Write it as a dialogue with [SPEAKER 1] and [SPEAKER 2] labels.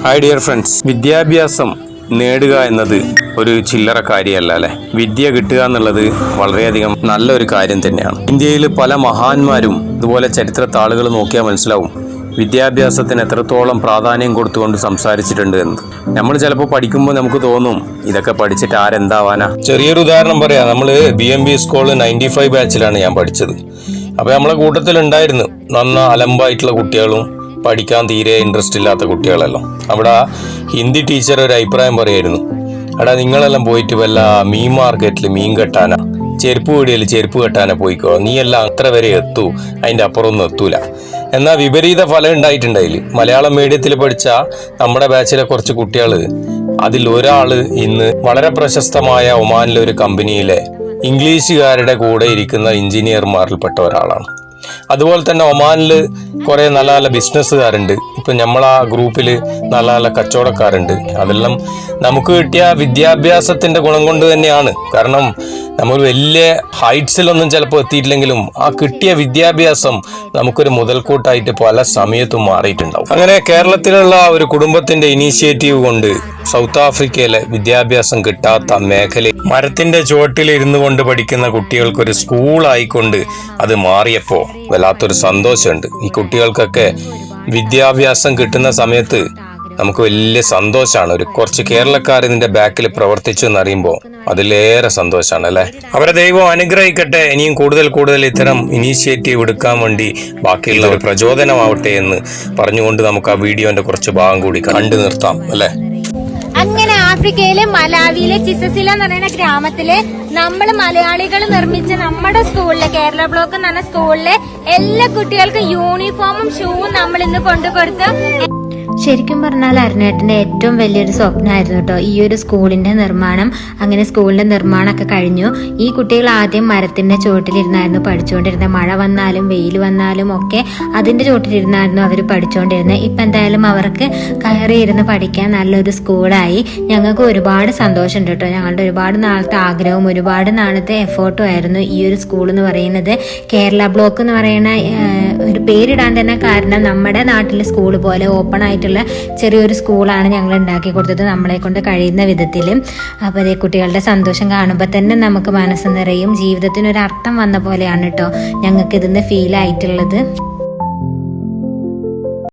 [SPEAKER 1] Hi dear friends, വിദ്യാഭ്യാസം നേടുക എന്നത് ഒരു ചില്ലറ കാര്യമല്ല അല്ലേ. വിദ്യ കിട്ടുക എന്നുള്ളത് വളരെയധികം നല്ലൊരു കാര്യം തന്നെയാണ്. ഇന്ത്യയിൽ പല മഹാന്മാരും ഇതുപോലെ ചരിത്ര താളുകൾ നോക്കിയാൽ മനസ്സിലാവും വിദ്യാഭ്യാസത്തിന് എത്രത്തോളം പ്രാധാന്യം കൊടുത്തുകൊണ്ട് സംസാരിച്ചിട്ടുണ്ട് എന്ന്. നമ്മൾ ചിലപ്പോൾ പഠിക്കുമ്പോൾ നമുക്ക് തോന്നും ഇതൊക്കെ പഠിച്ചിട്ട് ആരെന്താവാനാ. ചെറിയൊരു ഉദാഹരണം പറയാം. നമ്മൾ BMB സ്കൂൾ 95 ബാച്ചിലാണ് ഞാൻ പഠിച്ചത്. അപ്പോൾ നമ്മളെ കൂട്ടത്തിലുണ്ടായിരുന്നു അലമ്പായിട്ടുള്ള കുട്ടികളും പഠിക്കാൻ തീരെ ഇൻട്രസ്റ്റ് ഇല്ലാത്ത കുട്ടികളെല്ലാം. അവിടെ ഹിന്ദി ടീച്ചർ ഒരു അഭിപ്രായം പറയായിരുന്നു, എടാ നിങ്ങളെല്ലാം പോയിട്ട് വല്ല മീൻ മാർക്കറ്റിൽ മീൻ കെട്ടാനാ, ചെരുപ്പ് പീടികയിൽ ചെരുപ്പ് കെട്ടാനാ പോയിക്കോ, നീ എല്ലാം അത്ര വരെ എത്തൂ, അതിൻ്റെ അപ്പുറമൊന്നും എത്തൂല. എന്നാൽ വിപരീത ഫലം ഉണ്ടായിട്ടുണ്ടായില്ല. മലയാളം മീഡിയത്തിൽ പഠിച്ച നമ്മുടെ ബാച്ചിലെ കുറച്ച് കുട്ടികൾ, അതിൽ ഒരാൾ ഇന്ന് വളരെ പ്രശസ്തമായ ഒമാനിലെ ഒരു കമ്പനിയിലെ ഇംഗ്ലീഷുകാരുടെ കൂടെ ഇരിക്കുന്ന എഞ്ചിനീയർമാരിൽപ്പെട്ട ഒരാളാണ്. അതുപോലെ തന്നെ ഒമാനിൽ കുറേ നല്ല നല്ല ബിസിനസ്സുകാരുണ്ട്. ഇപ്പം നമ്മളാ ഗ്രൂപ്പിൽ നല്ല നല്ല കച്ചവടക്കാരുണ്ട്. അതെല്ലാം നമുക്ക് കിട്ടിയ വിദ്യാഭ്യാസത്തിൻ്റെ ഗുണം കൊണ്ട് തന്നെയാണ്. കാരണം നമ്മൾ വലിയ ഹൈറ്റ്സിലൊന്നും ചിലപ്പോൾ എത്തിയിട്ടില്ലെങ്കിലും ആ കിട്ടിയ വിദ്യാഭ്യാസം നമുക്കൊരു മുതൽക്കൂട്ടായിട്ട് പല സമയത്തും മാറിയിട്ടുണ്ടാവും. അങ്ങനെ കേരളത്തിലുള്ള ഒരു കുടുംബത്തിൻ്റെ ഇനീഷ്യേറ്റീവ് കൊണ്ട് സൗത്ത് ആഫ്രിക്കയിലെ വിദ്യാഭ്യാസം കിട്ടാത്ത മേഖലയിൽ മരത്തിന്റെ ചുവട്ടിൽ ഇരുന്നു കൊണ്ട് പഠിക്കുന്ന കുട്ടികൾക്കൊരു സ്കൂളായിക്കൊണ്ട് അത് മാറിയപ്പോൾ വല്ലാത്തൊരു സന്തോഷമുണ്ട്. ഈ കുട്ടികൾക്കൊക്കെ വിദ്യാഭ്യാസം കിട്ടുന്ന സമയത്ത് നമുക്ക് വലിയ സന്തോഷമാണ്. ഒരു കുറച്ച് കേരളക്കാർ ഇതിന്റെ ബാക്കിൽ പ്രവർത്തിച്ചു എന്നറിയുമ്പോൾ അതിലേറെ സന്തോഷമാണ് അല്ലേ. അവരെ ദൈവം അനുഗ്രഹിക്കട്ടെ. ഇനിയും കൂടുതൽ ഇത്തരം ഇനീഷ്യേറ്റീവ് എടുക്കാൻ വേണ്ടി ബാക്കിയുള്ളവർ പ്രചോദനമാവട്ടെ എന്ന് പറഞ്ഞുകൊണ്ട് നമുക്ക് ആ വീഡിയോന്റെ കുറച്ച് ഭാഗം കൂടി കണ്ടു നിർത്താം അല്ലേ.
[SPEAKER 2] അങ്ങനെ ആഫ്രിക്കയിലെ മലാവിയിലെ ചിസസില എന്ന് പറയുന്ന ഗ്രാമത്തില് നമ്മള് മലയാളികൾ നിർമ്മിച്ച നമ്മുടെ സ്കൂളിലെ കേരള ബ്ലോക്ക് എന്ന് പറഞ്ഞ സ്കൂളിലെ എല്ലാ കുട്ടികൾക്കും യൂണിഫോമും ഷൂവും നമ്മൾ ഇന്ന് കൊണ്ടുകൊടുത്തു.
[SPEAKER 3] ശരിക്കും പറഞ്ഞാൽ അരുണേട്ടൻ്റെ ഏറ്റവും വലിയൊരു സ്വപ്നമായിരുന്നു കേട്ടോ ഈ ഒരു സ്കൂളിൻ്റെ നിർമ്മാണം. അങ്ങനെ സ്കൂളിൻ്റെ നിർമ്മാണമൊക്കെ കഴിഞ്ഞു. ഈ കുട്ടികൾ ആദ്യം മരത്തിൻ്റെ ചുവട്ടിലിരുന്നായിരുന്നു പഠിച്ചുകൊണ്ടിരുന്നത്. മഴ വന്നാലും വെയിൽ വന്നാലും ഒക്കെ അതിൻ്റെ ചുവട്ടിലിരുന്നായിരുന്നു അവർ പഠിച്ചുകൊണ്ടിരുന്നത്. ഇപ്പം എന്തായാലും അവർക്ക് കയറിയിരുന്ന് പഠിക്കാൻ നല്ലൊരു സ്കൂളായി. ഞങ്ങൾക്ക് ഒരുപാട് സന്തോഷമുണ്ട് കേട്ടോ. ഞങ്ങളുടെ ഒരുപാട് നാളത്തെ ആഗ്രഹവും ഒരുപാട് നാളത്തെ എഫേർട്ടും ആയിരുന്നു ഈ ഒരു സ്കൂൾ എന്ന് പറയുന്നത്. കേരള ബ്ലോക്ക് എന്ന് പറയുന്ന ഒരു പേരിടാൻ തന്നെ കാരണം നമ്മുടെ നാട്ടിലെ സ്കൂൾ പോലെ ഓപ്പൺ ആയിട്ടുള്ള ചെറിയൊരു സ്കൂളാണ് ഞങ്ങൾ ഉണ്ടാക്കി കൊടുത്തത് നമ്മളെ കൊണ്ട് കഴിയുന്ന വിധത്തിൽ. അപ്പോൾ അതേ കുട്ടികളുടെ സന്തോഷം കാണുമ്പോൾ തന്നെ നമുക്ക് മനസ്സ് നിറയും. ജീവിതത്തിനൊരർത്ഥം വന്ന പോലെയാണ് കേട്ടോ ഞങ്ങൾക്ക് ഇതിന്ന് ഫീൽ ആയിട്ടുള്ളത്.